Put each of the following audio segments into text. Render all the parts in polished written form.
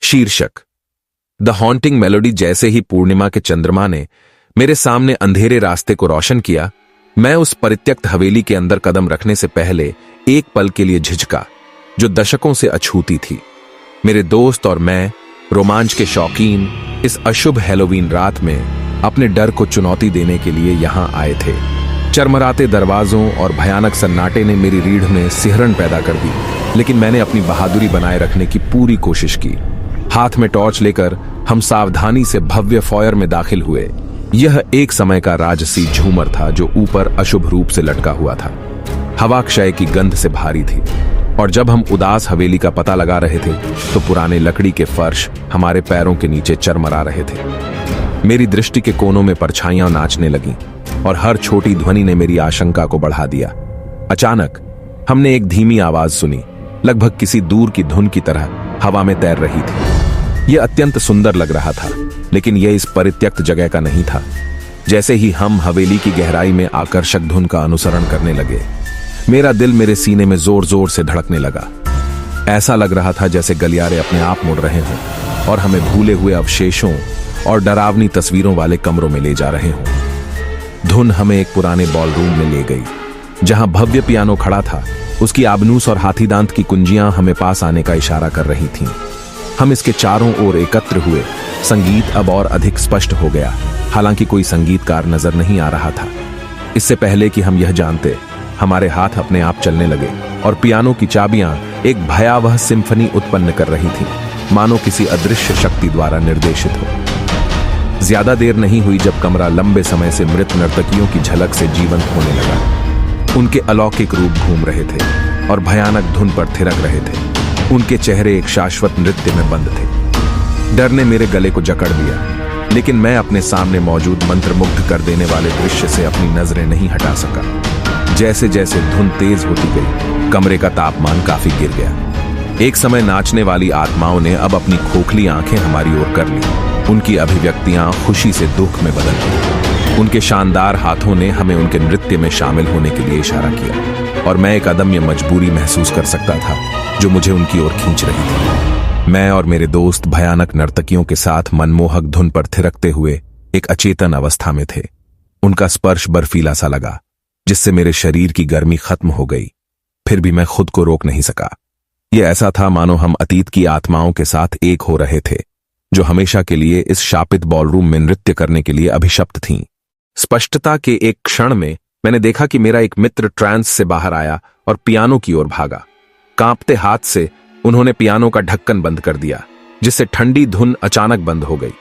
शीर्षक the haunting melody. जैसे ही पूर्णिमा के चंद्रमा ने मेरे सामने अंधेरे रास्ते को रोशन किया, मैं उस परित्यक्त हवेली के अंदर कदम रखने से पहले एक पल के लिए झिझका, जो दशकों से अछूती थी। मेरे दोस्त और मैं, रोमांच के शौकीन, इस अशुभ हैलोवीन रात में अपने डर को चुनौती देने के लिए यहां आए थे। चरमराते दरवाजों और भयानक सन्नाटे ने मेरी रीढ़ में सिहरन पैदा कर दी, लेकिन मैंने अपनी बहादुरी बनाए रखने की पूरी कोशिश की। हाथ में टॉर्च लेकर हम सावधानी से भव्य फॉयर में दाखिल हुए। यह एक समय का राजसी झूमर था जो ऊपर अशुभ रूप से लटका हुआ था। हवा क्षय की गंध से भारी थी, और जब हम उदास हवेली का पता लगा रहे थे तो पुराने लकड़ी के फर्श हमारे पैरों के नीचे चरमरा रहे थे। मेरी दृष्टि के कोनों में परछाइयां नाचने लगीं, और हर छोटी ध्वनि ने मेरी आशंका को बढ़ा दिया। अचानक हमने एक धीमी आवाज सुनी, लगभग किसी दूर की धुन की तरह हवा में तैर रही थी। यह अत्यंत सुंदर लग रहा था, लेकिन यह इस परित्यक्त जगह का नहीं था। जैसे ही हम हवेली की गहराई में आकर्षक धुन का अनुसरण करने लगे, मेरा दिल मेरे सीने में जोर जोर से धड़कने लगा। ऐसा लग रहा था जैसे गलियारे अपने आप मुड़ रहे हों और हमें भूले हुए अवशेषों और डरावनी तस्वीरों वाले कमरों में ले जा रहे हों। धुन हमें एक पुराने बॉलरूम में ले गई, जहां भव्य पियानो खड़ा था। उसकी आबनूस और हाथीदांत की कुंजियां हमें पास आने का इशारा कर रही थीं। हम इसके चारों ओर एकत्र हुए। संगीत अब और अधिक स्पष्ट हो गया, हालांकि कोई संगीतकार नजर नहीं आ रहा था। इससे पहले कि हम यह जानते, हमारे हाथ अपने आप चलने लगे और पियानो की चाबियां एक भयावह सिम्फनी उत्पन्न कर रही थीं, मानो किसी अदृश्य शक्ति द्वारा निर्देशित हो। ज्यादा देर नहीं हुई जब कमरा लंबे समय से मृत नर्तकियों की झलक से जीवंत होने लगा। उनके अलौकिक रूप घूम रहे थे और भयानक धुन पर थिरक रहे थे। उनके चेहरे एक शाश्वत नृत्य में बंद थे। डर ने मेरे गले को जकड़ लिया, लेकिन मैं अपने सामने मौजूद मंत्रमुग्ध कर देने वाले दृश्य से अपनी नजरें नहीं हटा सका। जैसे जैसे धुन तेज होती गई, कमरे का तापमान काफी गिर गया। एक समय नाचने वाली आत्माओं ने अब अपनी खोखली आंखें हमारी ओर कर ली। उनकी अभिव्यक्तियां खुशी से दुख में बदल गई। उनके शानदार हाथों ने हमें उनके नृत्य में शामिल होने के लिए इशारा किया, और मैं एक अदम्य मजबूरी महसूस कर सकता था जो मुझे उनकी ओर खींच रही थी। मैं और मेरे दोस्त भयानक नर्तकियों के साथ मनमोहक धुन पर थिरकते हुए एक अचेतन अवस्था में थे। उनका स्पर्श बर्फीला सा लगा, जिससे मेरे शरीर की गर्मी खत्म हो गई। फिर भी मैं खुद को रोक नहीं सका। यह ऐसा था मानो हम अतीत की आत्माओं के साथ एक हो रहे थे, जो हमेशा के लिए इस शापित बॉलरूम में नृत्य करने के लिए अभिशप्त थीं। स्पष्टता के एक क्षण में मैंने देखा कि मेरा एक मित्र ट्रांस से बाहर आया और पियानो की ओर भागा। कांपते हाथ से उन्होंने पियानो का ढक्कन बंद कर दिया, जिससे ठंडी धुन अचानक बंद हो गई।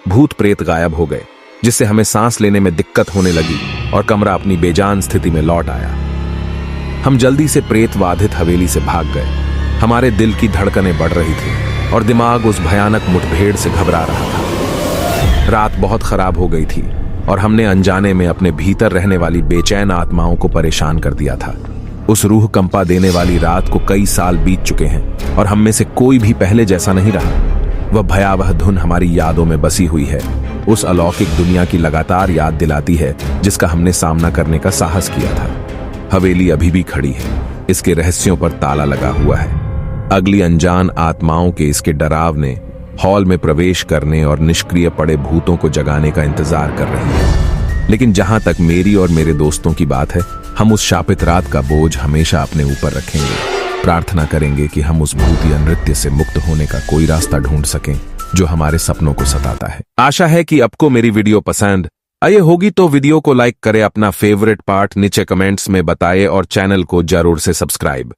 भूत प्रेत गायब हो गए, जिससे हमें सांस लेने में दिक्कत होने लगी, और कमरा अपनी बेजान स्थिति में लौट आया। हम जल्दी से प्रेत बाधित हवेली से भाग गए। हमारे दिल की धड़कनें बढ़ रही थी और दिमाग उस भयानक मुठभेड़ से घबरा रहा था। रात बहुत खराब हो गई थी, और हमने अनजाने में अपने भीतर रहने वाली बेचैन आत्माओं को परेशान कर दिया था। उस रूह कंपा देने वाली रात को कई साल बीत चुके हैं, और हम में से कोई भी पहले जैसा नहीं रहा। वह भयावह धुन हमारी यादों में बसी हुई है, उस अलौकिक दुनिया की लगातार याद दिलाती है जिसका हमने सामना करने का साहस किया था। हवेली अभी भी खड़ी है, इसके रहस्यों पर ताला लगा हुआ है। अगली अनजान आत्माओं के इसके डरावने हॉल में प्रवेश करने और निष्क्रिय पड़े भूतों को जगाने का इंतजार कर रही है। लेकिन जहां तक मेरी और मेरे दोस्तों की बात है, हम उस शापित रात का बोझ हमेशा अपने ऊपर रखेंगे। प्रार्थना करेंगे कि हम उस भूतिया नृत्य से मुक्त होने का कोई रास्ता ढूंढ सकें जो हमारे सपनों को सताता है। आशा है कि आपको मेरी वीडियो पसंद आई होगी, तो वीडियो को लाइक करें, अपना फेवरेट पार्ट नीचे कमेंट्स में बताएं और चैनल को जरूर से सब्सक्राइब